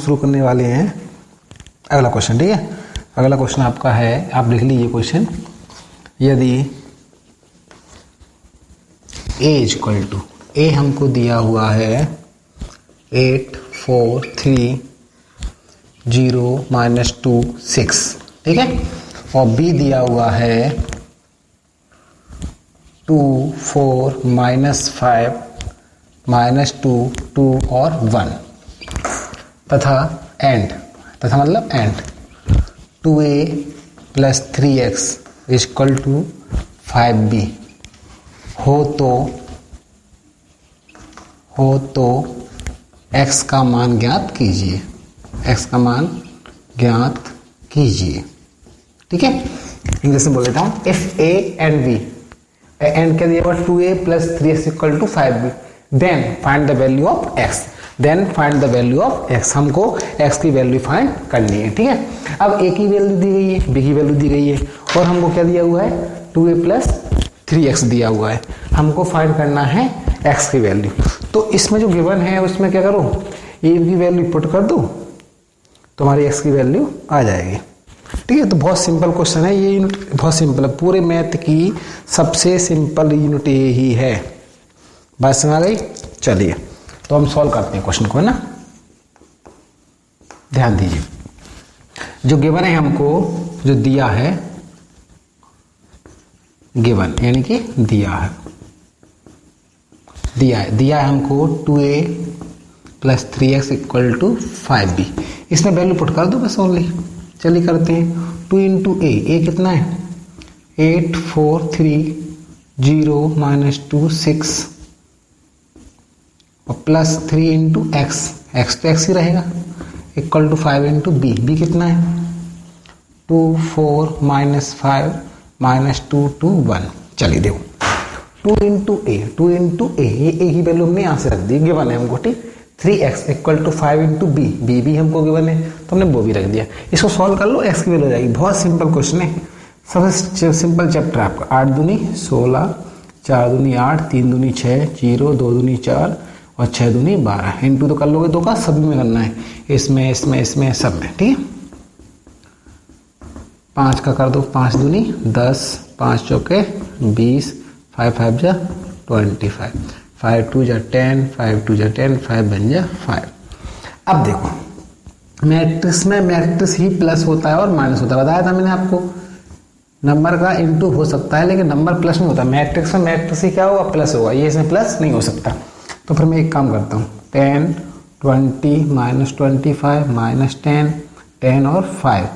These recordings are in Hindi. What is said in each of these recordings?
शुरू करने वाले हैं अगला क्वेश्चन। ठीक है, अगला क्वेश्चन आपका है, आप लिख लीजिए क्वेश्चन, यदि a इक्वल टू ए हमको दिया हुआ है 8 4 3 0 -2 6, ठीक है, और b दिया हुआ है 2 4 -5 -2 2 और 1, तथा एंड, तथा मतलब and 2a + 3x equal to 5b हो तो x का मान ज्ञात कीजिए, x का मान ज्ञात कीजिए। ठीक है, इंग्लिश में बोल देता हूँ, if a and b, and क्या दिया हुआ 2a + 3x equal to 5b, then find the value of x, then find the value of x, हमको x की वैल्यू फाइंड करनी है। ठीक है, अब a की वैल्यू दी गई है, b की वैल्यू दी गई है, और हमको क्या दिया हुआ है 2a + 3x दिया हुआ है, हमको फाइंड करना है x की वैल्यू। तो इसमें जो गिवन है उसमें क्या करो, a की वैल्यू पुट कर दो तो हमारी x की वैल्यू आ जाएगी। ठीक है, तो बहुत सिंपल क्वेश्चन है ये, यूनिट बहुत सिंपल है, पूरे मैथ की सबसे सिंपल यूनिट ये ही है। बात समझ आ गई? चलिए तो हम सॉल्व करते हैं क्वेश्चन को, है ना। ध्यान दीजिए, जो गिवन है हमको, जो दिया है गिवन यानी कि दिया है हमको 2a + 3x equal to 5b, इसमें वैल्यू पुट कर दो बस ओनली। चलिए करते हैं, 2 × a कितना है 8 4 3 0 -2 6 और +3 × x, x तो x ही रहेगा, इक्वल टू 5 × b कितना है 2 4 -5 -2 2 1। चलिए देखो 2 × a, ये a की वैल्यू हमने यहाँ से रख दी, गिवन है हमको, ठीक। 3x इक्वल टू 5 × b भी हमको गिवन है तो हमने वो भी रख दिया। इसको सॉल्व कर लो, x की वैल्यू आ जाएगी। बहुत सिंपल क्वेश्चन है, सबसे सिंपल चैप्टर आपका। 8 दूनी 16, 4 दूनी 8, 3 दूनी 6, 0 2 दूनी 4 और 6 दूनी 12। इंटू तो कर लोगे, दो का सभी में करना है, इसमें सब में, ठीक है। 5 का कर दो, 5 दूनी 10, 5 चौके 20, 5 5 जा 25, 5 2 जा 10, 5 2 जा 10, 5 बन जा 5। अब देखो मैट्रिक्स में मैट्रिक्स ही प्लस होता है और माइनस होता है, बताया था मैंने आपको। नंबर का इंटू हो सकता है लेकिन नंबर प्लस नहीं होता। मैट्रिक्स में मैट्रिक्स ही क्या होगा, प्लस होगा, ये इसमें प्लस नहीं हो सकता। तो फिर मैं एक काम करता हूँ, 10 20 -25 -10 10 और 5,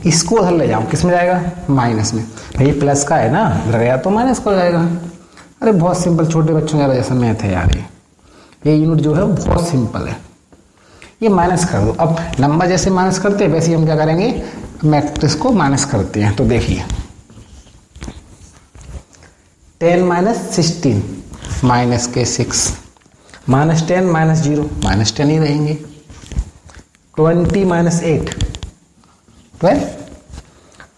इसको उधर ले जाऊँ, किस में जाएगा, माइनस में। भाई प्लस का है ना, इधर गया तो माइनस को जाएगा। अरे बहुत सिंपल, छोटे बच्चों का जैसा मैथ है यार, ये यूनिट जो है बहुत सिंपल है। ये माइनस कर दो, अब नंबर जैसे माइनस करते हैं वैसे ही हम क्या करेंगे, मैट्रिक्स को माइनस करते हैं। तो देखिए 10 - 16 माइनस के 6, -10 -0 -10 ही रहेंगे। 20 - 8 12,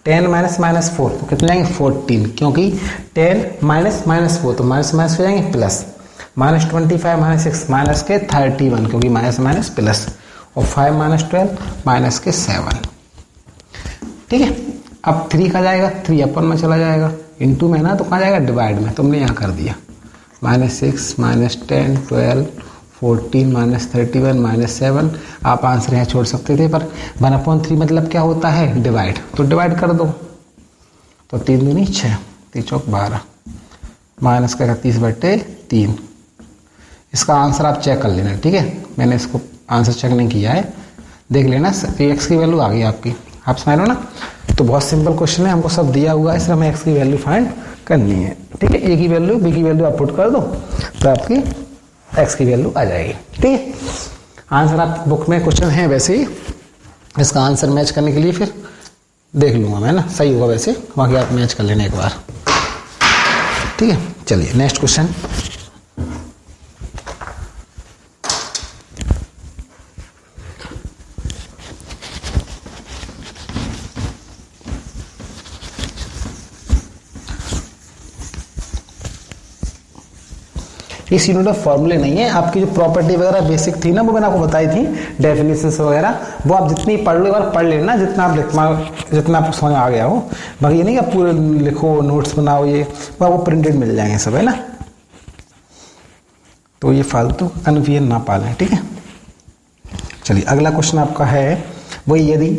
10 -4 तो कितने आएंगे 14, क्योंकि 10 -4 तो माइनस हो जाएंगे प्लस, -25 -6 माइनस के 31, क्योंकि माइनस प्लस, और 5 -12 के 7। ठीक है, अब 3 का जाएगा, 3 अपन में चला जाएगा, इंटू में ना तो कहाँ जाएगा, डिवाइड में, तुमने यहाँ कर दिया। -6 -10 12 14 -31 -7। आप आंसर यहाँ छोड़ सकते थे, पर 1/3 मतलब क्या होता है, डिवाइड, तो डिवाइड कर दो। तो 3 दूनी 6, 3 चौक 12, माइनस का 31/3। इसका आंसर आप चेक कर लेना, ठीक है। मैंने इसको आंसर चेक नहीं किया है, देख लेना, एक्स की वैल्यू आ गई आपकी, आप समझ लो ना। तो बहुत सिंपल क्वेश्चन है, हमको सब दिया हुआ है, इसलिए हमें एक्स की वैल्यू फाइंड करनी है। ठीक है, ए की वैल्यू बी की वैल्यू आप पुट कर दो तो आपकी एक्स की वैल्यू आ जाएगी। ठीक है, आंसर आप बुक में क्वेश्चन है वैसे ही, इसका आंसर मैच करने के लिए फिर देख लूंगा मैं ना, सही होगा वैसे, बाकी आप मैच कर लेना एक बार। ठीक है, चलिए नेक्स्ट क्वेश्चन। इस यूनिट में फॉर्मूले नहीं है, आपकी जो प्रॉपर्टी वगैरह बेसिक थी ना वो मैंने आपको बताई थी, डेफिनेशंस वगैरह, वो आप जितनी पढ़ लो, एक बार पढ़ लेना जितना आपको समझ आ गया हो। बाकी ये नहीं कि आप पूरे लिखो, नोट्स बनाओ, ये आपको प्रिंटेड मिल जाएंगे सब, है ना। तो ये फालतू कन्फ्यूजन ना पालें, ठीक है। चलिए अगला क्वेश्चन आपका है वही, यदि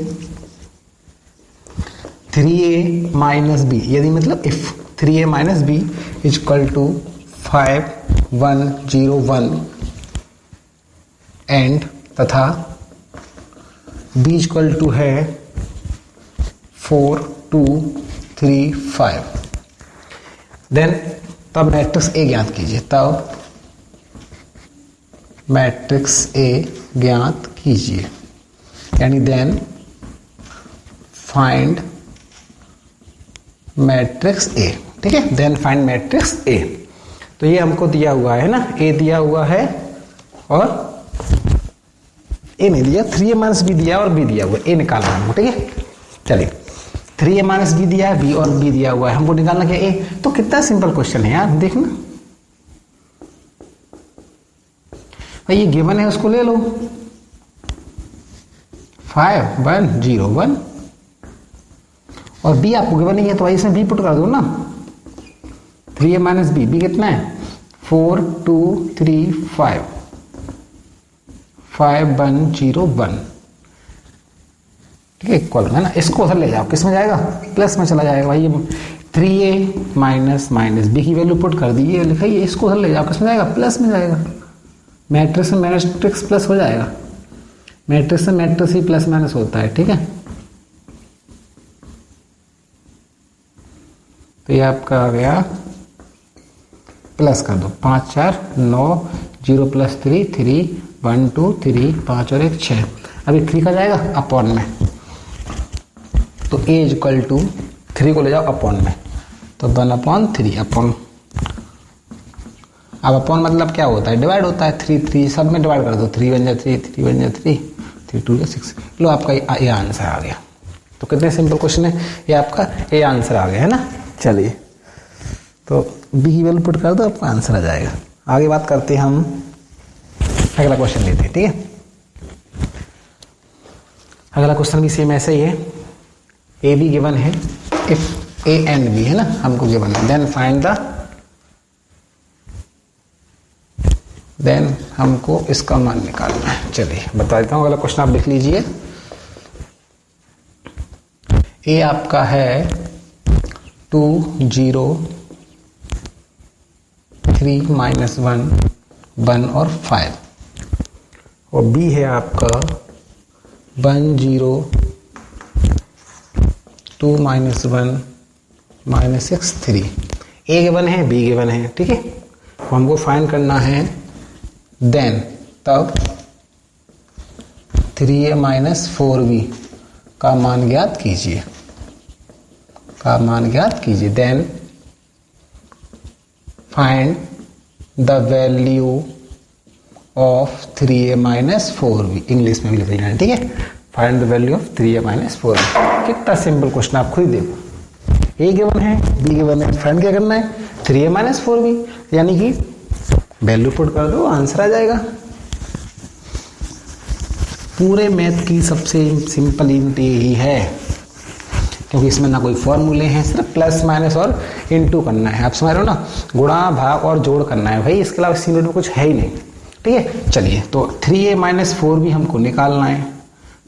3a माइनस बी, यदि मतलब if 3a minus B is equal to 5 1 0 1 and तथा b इक्वल टू है 4 2 3 5, देन तब मैट्रिक्स ए ज्ञात कीजिए। तब मैट्रिक्स ए ज्ञात कीजिए, यानी देन फाइंड मैट्रिक्स ए, ठीक है। Then find matrix A. तो ये हमको दिया हुआ है ना, ए दिया हुआ है और ए नहीं दिया, 3a माइनस बी दिया और बी दिया हुआ है, ए निकालना है हमको, ठीक है। चलिए 3a माइनस बी दिया है, बी और बी दिया हुआ है, हमको निकालना क्या ए। तो कितना सिंपल क्वेश्चन है यार, देखना भाई, ये गिवन है उसको ले लो, 5 1 0 1 और बी आपको गिवन नहीं है तो भाई इसमें बी पुट कर दो ना, 3a माइनस बी, बी कितना है 4 2 3 5 5 1 0 1, ठीक है, इक्वल है ना। इसको उधर ले जाओ, किस में जाएगा, प्लस में चला जाएगा भाई। 3a माइनस माइनस बी की वैल्यू पुट कर दी, ये लिखाइए, इसको उधर ले जाओ, किस में जाएगा, प्लस में जाएगा। मैट्रिक्स में मैट्रिक्स प्लस हो जाएगा, मैट्रिक्स में मैट्रिक्स ही प्लस माइनस होता है, ठीक है। तो ये आपका आ गया, प्लस कर दो, 5 4 9 0 प्लस 3 3 1 2 3 5 और 1 6, अभी 3 का जाएगा अपॉन में, तो a इज इक्वल टू 3 को ले जाओ अपॉन में, तो 1/3 अपॉन, अब अपॉन मतलब क्या होता है, डिवाइड होता है, 3 3 सब में डिवाइड कर दो, 3 1 जा 3 3 1 जा 3 3 2 जा 6, लो आपका ये आंसर आ गया। तो कितने सिंपल क्वेश्चन है, ये आपका ये आंसर आ गया, है ना। चलिए तो बी की वैल्यू पुट कर दो, आपका आंसर आ जाएगा। आगे बात करते हैं हम, अगला क्वेश्चन लेते हैं, ठीक है। अगला क्वेश्चन भी सेम ऐसे ही है, ए बी गिवन है, इफ ए एंड बी, है ना, हमको गिवन है, देन हमको इसका मान निकालना है। चलिए बता देता हूँ, अगला क्वेश्चन आप लिख लीजिए। ए आपका है 2 0 3 माइनस 1 1 और 5, और बी है आपका 1 0 2 माइनस 1 माइनस 6 3। ए गिवन है, बी गिवन है, ठीक है। हमको फाइंड करना है, देन तब 3a माइनस 4b का मान ज्ञात कीजिए, का मान ज्ञात कीजिए। Then find the value of 3a minus 4b, English में भी लिख लेना है, ठीक है। Find the value of 3a minus 4b। कितना सिंपल क्वेश्चन, आप खुद ही देखो, ए गिवन है, बी गिवन है, फाइंड क्या करना है, 3a माइनस 4b, यानी कि वैल्यू पुट कर दो, आंसर आ जाएगा। पूरे मैथ की सबसे सिंपल यूनिट यही है, क्योंकि इसमें ना कोई फॉर्मूले हैं, सिर्फ प्लस माइनस और इनटू करना है, आप समझ रहे हो ना, गुणा भाग और जोड़ करना है भाई, इसके अलावा इस यूनिट में कुछ है ही नहीं, ठीक है। चलिए तो 3a माइनस 4b हमको निकालना है,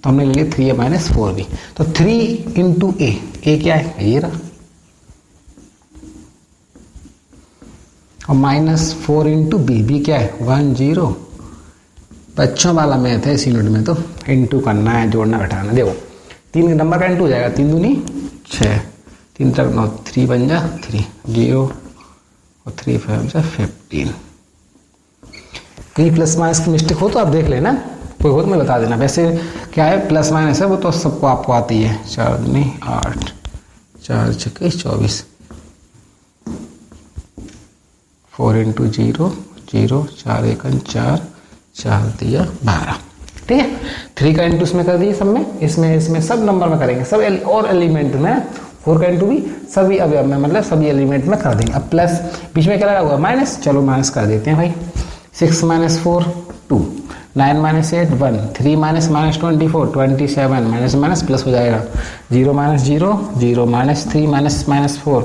तो हमने ले लिया 3a माइनस 4b, तो 3 इंटू ए क्या है, ये रहा, और माइनस 4 इंटू बी क्या है 1 0। बच्चों वाला मैथ है इस यूनिट में, तो इंटू करना है, जोड़ना घटाना। देखो 3 नंबर का इंटू हो जाएगा, 3 दूनी 6 3 तक 9 3 बन जा 3 0 और 3 5 जा 15। कहीं प्लस माइनस की मिस्टेक हो तो आप देख लेना, कोई हो तो मैं बता देना। वैसे क्या है, प्लस माइनस है वो तो सबको आपको आती है। 4 दूनी 8 4 6 24 4 इंटू 0 0 4 1 4 4 दिया 12, ठीक है। 3 का इंटू इसमें कर दिए सब में, इसमें सब नंबर में करेंगे, सब और एलिमेंट में 4 का इंटू भी सभी अवयव में मतलब सभी एलिमेंट में कर देंगे। अब प्लस बीच में क्या लगा हुआ माइनस, चलो माइनस कर देते हैं भाई। 6 minus 4 2, 9 minus 8 1, 3 minus minus 24 27, minus minus plus हो जाएगा। 0 minus 0 0, minus 3 minus minus 4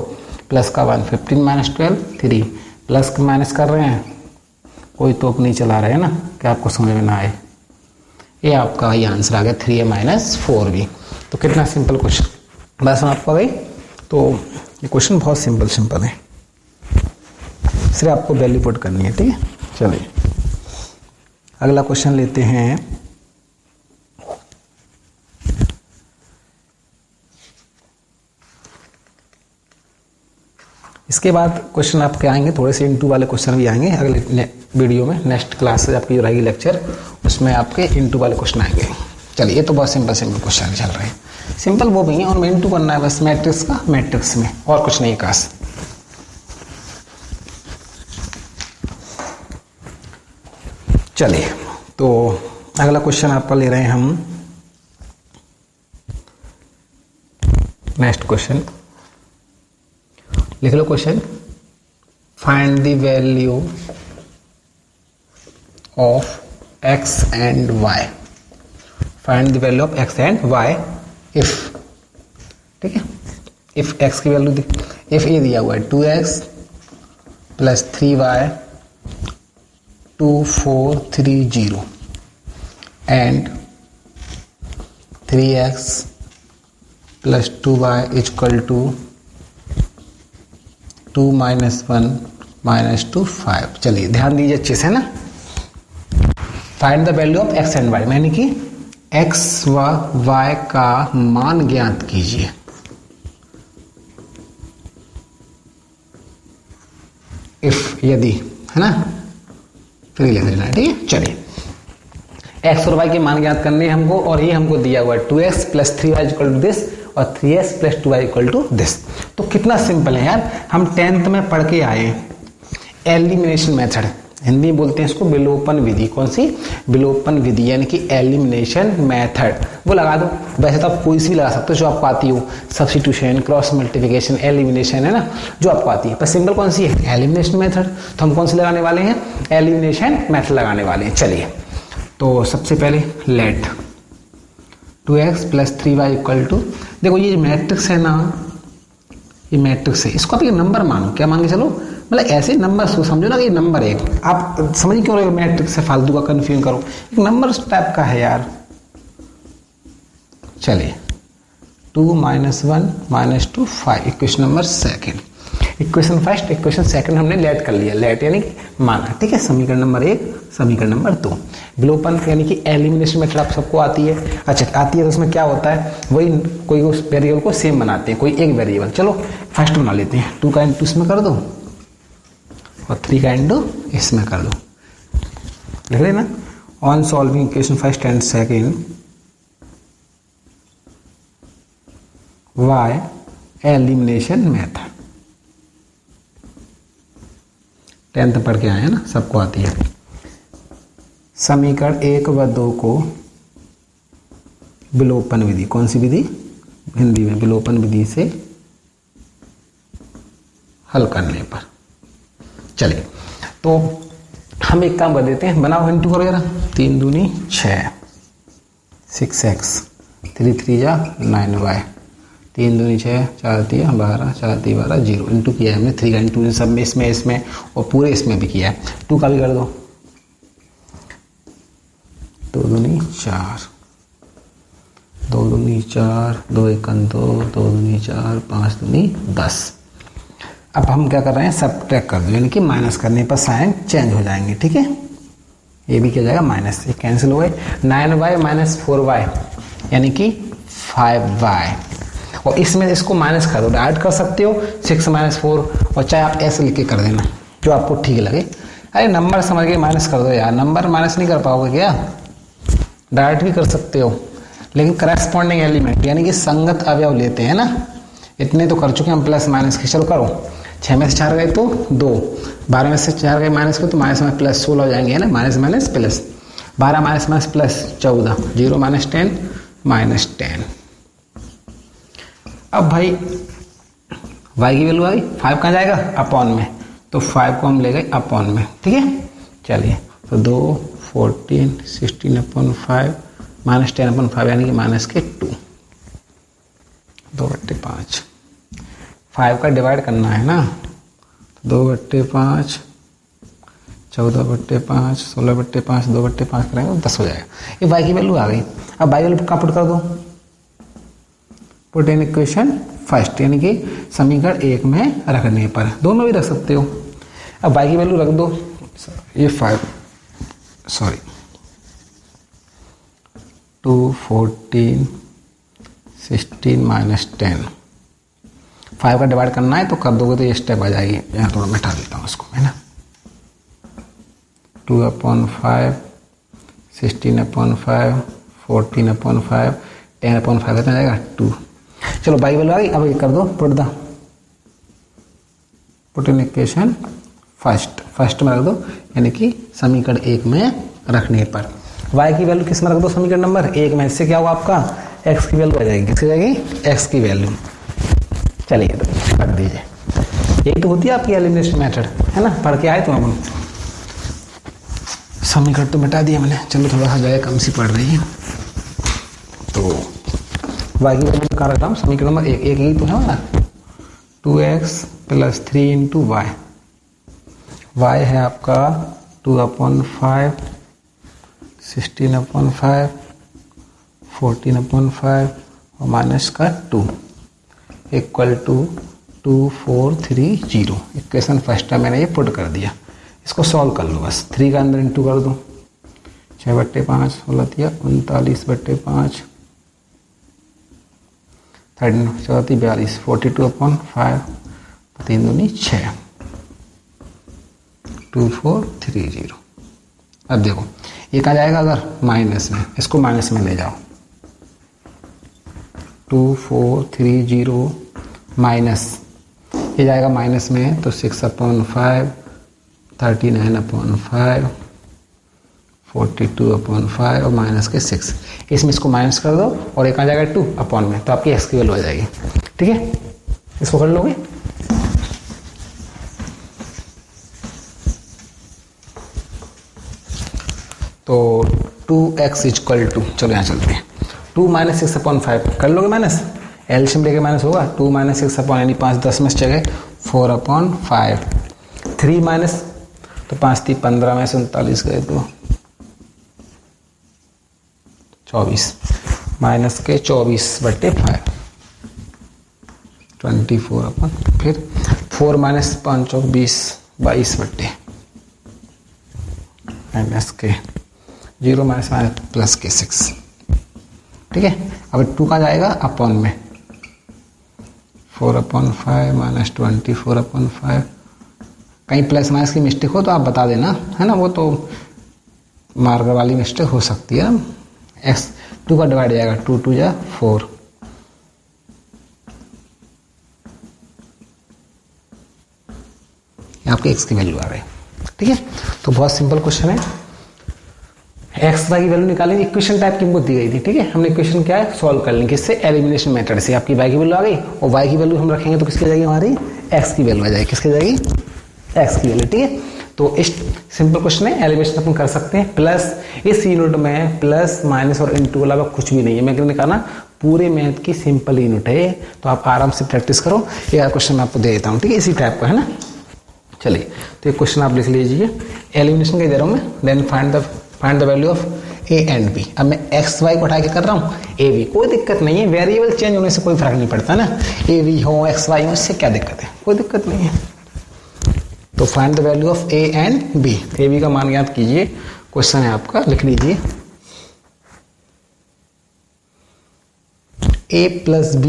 plus का 1, 15 माइनस 12 3, प्लस माइनस कर रहे हैं, कोई तोप नहीं चला रहे हैं ना कि आपको समझ में ना आए। ये आपका वही आंसर आ गया 3a माइनस 4b। तो कितना सिंपल क्वेश्चन, बस आपका भाई। तो ये क्वेश्चन बहुत सिंपल है, सिर्फ आपको वैल्यू पुट करनी है, ठीक है। चलिए अगला क्वेश्चन लेते हैं। इसके बाद क्वेश्चन आपके आएंगे थोड़े से इंटू वाले क्वेश्चन भी आएंगे अगले वीडियो में, नेक्स्ट क्लास से आपकी जो रहेगी लेक्चर उसमें आपके इंटू वाले क्वेश्चन आएंगे। चलिए ये तो बहुत सिंपल क्वेश्चन चल रहे हैं, सिंपल वो भी है और इंटू करना है बस मैट्रिक्स का, मैट्रिक्स में और कुछ नहीं खास। चलिए तो अगला क्वेश्चन आपका ले रहे हैं हम, नेक्स्ट क्वेश्चन लिख लो। Question find the value of x and y, find the value of x and y if, ठीक है। इफ x की वैल्यू इफ ये दिया हुआ है 2x plus 3y 2430 and 3x plus 2y equal to 2 minus 1 minus 2 5। चलिए ध्यान दीजिए अच्छे से ना। Find the value of x and y, यानी कि x व y का मान ज्ञात कीजिए। इफ यदि, है ना, फिर लिख लेना, ठीक है। चलिए x और y के मान ज्ञात करने हमको, और ये हमको दिया हुआ है 2x plus 3y equal to this और 3x plus 2y equal to this. तो कितना सिंपल है यार, हम 10th में पढ़ के आए एलिमिनेशन मेथड, हिंदी में बोलते हैं इसको विलोपन विधि। कौन सी? विलोपन विधि, यानी कि एलिमिनेशन मेथड, वो लगा दो। वैसे तो आप कोई सी भी लगा सकते हो जो आपको आती हो, सब्स्टिट्यूशन, क्रॉस मल्टीप्लिकेशन, एलिमिनेशन, है ना, जो आपको आती है। पर सिंपल कौन सी है? Elimination method. तो हम कौन सी लगाने वाले हैं? एलिमिनेशन मेथड लगाने वाले हैं। चलिए तो सबसे पहले late 2x plus 3y equal to, देखो ये मैट्रिक्स है ना, ये मैट्रिक्स है, इसको आप एक नंबर मानो। क्या मान के चलो, मतलब ऐसे नंबर समझो ना कि नंबर है। आप समझ क्यों रहे हो मैट्रिक्स से फालतू का कंफ्यूजन करो, एक नंबर टाइप का है यार। चलिए 2 minus 1 minus 2 5, equation number second. Equation first, equation second हमने लेट कर लिया, लेट यानी कि माना, ठीक है। समीकरण नंबर 1, समीकरण नंबर 2। विलोपन यानी कि एलिमिनेशन मेथड आप सबको आती है। अच्छा आती है, तो उसमें क्या होता है, वही कोई उस वेरिएबल को सेम बनाते हैं, कोई एक वेरिएबल। चलो फर्स्ट बना लेते हैं, 2 का इंटू इसमें कर दो और 3 का इंटू इसमें कर दो, लिख लेना। On solving equation first and second by elimination method. 10th पढ़ के आए हैं ना, सबको आती है। समीकरण 1 व 2 को विलोपन विधि, कौन सी विधि? हिंदी में विलोपन विधि से हल करने पर। चलिए तो हम एक काम कर देते हैं, बनाओ इंटू करो जरा। 3 दूनी 6, 6x, 3 3 जा 9y, 3 दूनी 6, 4 3 12, 4 3 12, 0 इंटू किया है हमने। 3 का इंटू सब में, इसमें और पूरे इसमें भी किया है। 2 का भी कर दो, 2 दूनी 4, 2 दूनी 4, 2 1 2, 2 दूनी 4, 5 दूनी 10। अब हम क्या कर रहे हैं, सबट्रैक्ट कर दो, यानी कि माइनस करने पर साइन चेंज हो जाएंगे, ठीक है। ये भी क्या जाएगा माइनस, ये कैंसिल हो गए। 9y माइनस 4y यानी कि 5y, और इसमें इसको माइनस कर दो, डायरेक्ट कर सकते हो 6 माइनस 4, और चाहे आप ऐसे लिख के कर देना जो आपको ठीक लगे। अरे नंबर समझ के माइनस कर दो यार, नंबर माइनस नहीं कर पाओगे क्या? डायरेक्ट भी कर सकते हो, लेकिन करस्पॉन्डिंग एलिमेंट यानी कि संगत अवयव लेते हैं ना। इतने तो कर चुके हम प्लस माइनस के। चलो करो, 6 में से 4 गए तो 2, 12 में से 4 गए माइनस के तो माइनस में प्लस 16 हो जाएंगे, है ना। Minus minus plus, 12 minus minus plus 14, 0 minus 10 minus 10। अब भाई y की वैल्यू आ गई, 5 कहाँ जाएगा अपॉन में, तो 5 को हम ले गए अपॉन में, ठीक है। चलिए तो 2 14 16/5 -10/5 यानी कि -2 2/5 5 का डिवाइड करना है ना, 2/5 14/5 16/5 2/5 करेंगे 10 हो जाएगा। ये y की वैल्यू आ गई। अब y वैल्यू कहाँ पुट कर दो, पुट इन इक्वेशन फर्स्ट, यानी कि समीकरण 1 में रखने पर, दोनों भी रख सकते हो। अब y की वैल्यू रख दो, ये 2 14 16 -10 5 का डिवाइड करना है तो कर दोगे तो ये स्टेप आ जाएगी। यहाँ थोड़ा मिटा देता हूँ उसको, है ना। 2/5 16/5 14/5 10/5 कितना जाएगा 2। चलो y वैल्यू आ गई। अब ये कर दो पुट इन इक्वेशन फर्स्ट में रख दो, यानी कि समीकरण 1 में रखने पर। y की वैल्यू किस में रख दो, समीकरण नंबर 1 में। इससे क्या होगा आपका x की वैल्यू आ जाएगी, किसकी जाएगी x की वैल्यू। चलिए तो रख दीजिए, यही तो होती है आपकी एलिमिनेशन मेथड, है ना, पढ़ के आए तो हम। समीकरण तो मिटा दिया मैंने, चलो थोड़ा सा जगह कम सी पड़ रही है तो y की वैल्यू कहाँ रखता हूँ, समीकरण नंबर 1 ही तो है हमारा, 2x + 3 × y। y है आपका 2/5 16/5 14/5 और माइनस का 2 equal to 2430। Equation first time मैंने ये पुट कर दिया, इसको सॉल्व कर लो बस। 3 का अंदर इंटू कर दो, 6/5 16 दिया 39/5 13 34 42 42/5 3 दूनी 6 2430। अब देखो ये कहाँ जाएगा, अगर माइनस में, इसको माइनस में ले जाओ। 2430 माइनस, ये जाएगा माइनस में तो 6/5 39/5 42/5 और माइनस के 6, इसमें इसको माइनस कर दो और एक आ जाएगा 2 अपॉन में, तो आपकी x की वैल्यू आ जाएगी। ठीक है, इसको कर लोगे। तो 2x इक्वल टू, चलो यहाँ चलते हैं, 2 - 6/5 कर लोगे माइनस, एलसीएम लेके माइनस होगा। 2 - 6 यानी 5 10 में जगह 4/5 3 माइनस, तो 5 3 15 में से 39 गए तो 24 माइनस के 24/5 24 फिर 4 - 5 20 22 माइनस के 0 माइनस प्लस के 6। ठीक है, अब 2 का जाएगा अपॉन में 4/5 माइनस 24/5। कहीं प्लस माइनस की मिस्टेक हो तो आप बता देना, है ना, वो तो मार्कर वाली मिस्टेक हो सकती है। x 2 का डिवाइड जाएगा 2 2 जा 4, आपके x की वैल्यू आ गई। ठीक है, तो बहुत सिंपल क्वेश्चन है। एक्स वाई की वैल्यू निकालेंगे, इक्वेशन टाइप की हमको दी गई थी। ठीक है, हमने इक्वेशन क्या है सॉल्व कर लेंगे, किससे, एलिमिनेशन मेथड से। आपकी वाई की वैल्यू आ गई और वाई की वैल्यू हम रखेंगे तो किसकी जाएगी, हमारी एक्स की वैल्यू आ जाएगी। किसकी जाएगी, एक्स की वैल्यू। ठीक है, तो इस सिंपल क्वेश्चन है, एलिमिनेशन अपन कर सकते हैं। प्लस इस यूनिट में प्लस माइनस और इंटू वाला कुछ भी नहीं है। मैंने कहा ना पूरे मैथ की सिंपल यूनिट है, तो आप आराम से प्रैक्टिस करो। एक क्वेश्चन मैं आपको दे देता हूँ, ठीक है, इसी टाइप का है ना। चलिए, तो एक क्वेश्चन आप लिख लीजिए, एलिमिनेशन का दे रहा हूँ मैं। Then find the value of a and b। अब मैं एक्स वाई को उठा के कर रहा हूँ ए बी, कोई दिक्कत नहीं है, वेरिएबल चेंज होने से कोई फर्क नहीं पड़ता ना, ए बी हो एक्स वाई हो, इससे क्या दिक्कत है, कोई दिक्कत नहीं है। तो find the value of a and b, A B का मान ज्ञात कीजिए। क्वेश्चन है आपका, लिख लीजिए a + b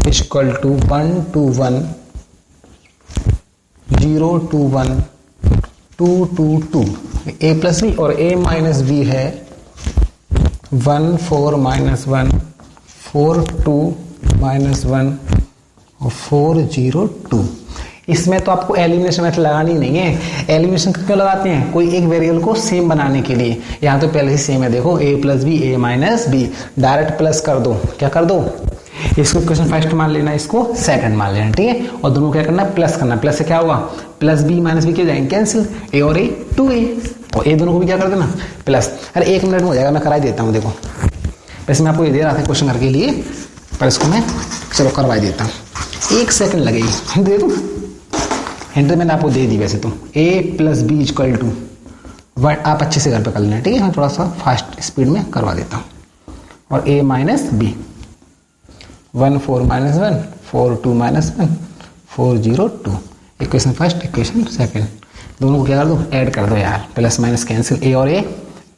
equal to 1 to 1 0 to 1 2 to 2। a + b और a - b है 1 4 - 1 4 2 - 1 और 4 0 2। इसमें तो आपको एलिमिनेशन मेथड लगानी नहीं है। एलिमिनेशन क्यों लगाते हैं, कोई एक वेरिएबल को सेम बनाने के लिए। यहाँ तो पहले ही सेम है, देखो a + b a - b, direct plus कर दो, क्या कर दो, इसको इक्वेशन फर्स्ट मान लेना, इसको सेकंड मान लेना, ठीक है। और दोनों क्या करना है, प्लस करना। प्लस से क्या होगा, प्लस बी माइनस बी क्या जाएंगे कैंसिल, ए और ए 2a, और ए दोनों को भी क्या कर देना प्लस। अरे 1 मिनट में हो जाएगा, मैं करा देता हूँ। देखो वैसे मैं आपको ये दे रहा था क्वेश्चन करके लिए, पर इसको मैं चलो करवा देता हूँ। 1 सेकंड लगेगी, हिंट दे दूँ, हिंट मैंने आपको दे दी वैसे तो। a plus B equal to, but आप अच्छे से घर पे कर लेना, ठीक है। मैं थोड़ा सा फास्ट स्पीड में करवा देता हूँ। और a minus B, 1 4 minus 1 4 2 minus 1 4 0 2। Equation first equation second, दोनों को क्या कर दो, ऐड कर दो यार, प्लस माइनस कैंसिल, a और a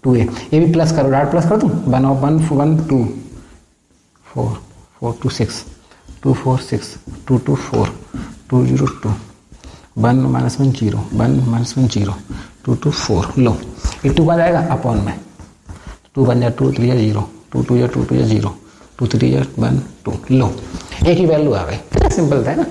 2a, ये भी प्लस करो, डाट प्लस कर दूँ, 1 और 1 1 2 4 4 2 6 2 4 6 2 2 4 2 0 2 1 माइनस 1 0 1 माइनस 1 0 2 2 4। लो ये 2 आ जाएगा अपॉन में, 2 बन जाए 2 3 0 2 2 या 2 2 या 0 2 3 या 1 2। लो एक ही वैल्यू आ गई, कितना सिंपल था ना।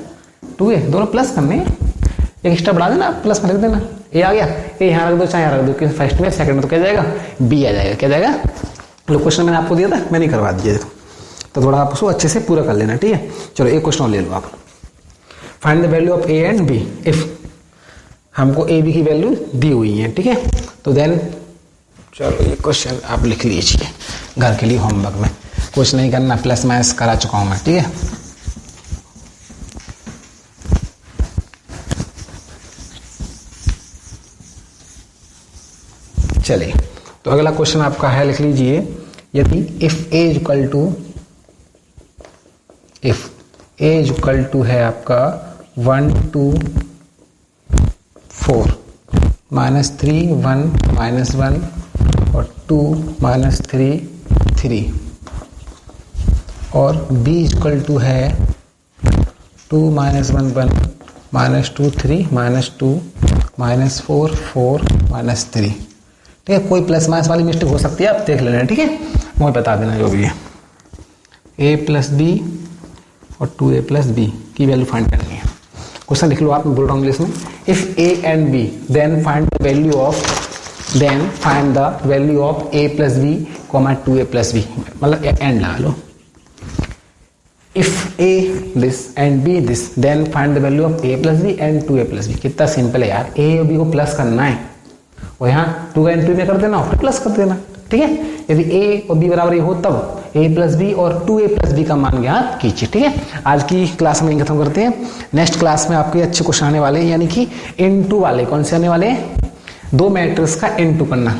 2a दोनों प्लस करने, एक एक्स्ट्रा बढ़ा देना, प्लस में रख देना, ए आ गया, ए यहाँ रख दो चाहे यहाँ रख दो, क्योंकि फर्स्ट में सेकंड में तो क्या जाएगा, बी आ जाएगा। क्या जाएगा, लो क्वेश्चन मैंने आपको दिया था, मैंने करवा दिया, तो थोड़ा आप उसको अच्छे से पूरा कर लेना, ठीक है। चलो एक क्वेश्चन और ले लो आप। Find the value of A and B if, हमको ए बी की वैल्यू दी हुई है, ठीक है। तो देन चलो ये क्वेश्चन आप लिख लीजिए घर के लिए होमवर्क में, कुछ नहीं करना, प्लस माइनस करा चुका हूं मैं, ठीक है। चलिए तो अगला क्वेश्चन आपका है, लिख लीजिए, यदि इफ ए इक्वल टू है आपका 1 2 4 -3 1 -1 और 2 -3 3, और b इक्वल टू है 2 -1 1 -2 3 -2 -4 4 -3, ठीक है। कोई प्लस माइनस वाली मिस्टेक हो सकती है, आप देख लेना, ठीक है, मुझे बता देना जो भी है। a प्लस बी और 2a प्लस बी की वैल्यू फाइंड करनी है। क्वेश्चन लिख लो आप, मैं बोल रहा हूँ इंग्लिश में। If a and b then find the value of a plus B, 2a plus B, मतलब एंड लगा लो। If a this and b this then find the value of a plus B and 2a plus B. कितना सिंपल है यार, a और b को प्लस करना है, और यहाँ 2 का एंड 2 में कर देना, फिर प्लस कर देना, ठीक है। यदि a और b बराबर ये हो तब a प्लस बी और 2a प्लस बी का मान ज्ञात कीजिए, ठीक है। आज की क्लास में खत्म करते हैं, नेक्स्ट क्लास में आपके अच्छे क्वेश्चन आने वाले हैं, यानी कि इनटू वाले। कौन से आने वाले हैं, 2 मैट्रिक्स का इनटू करना।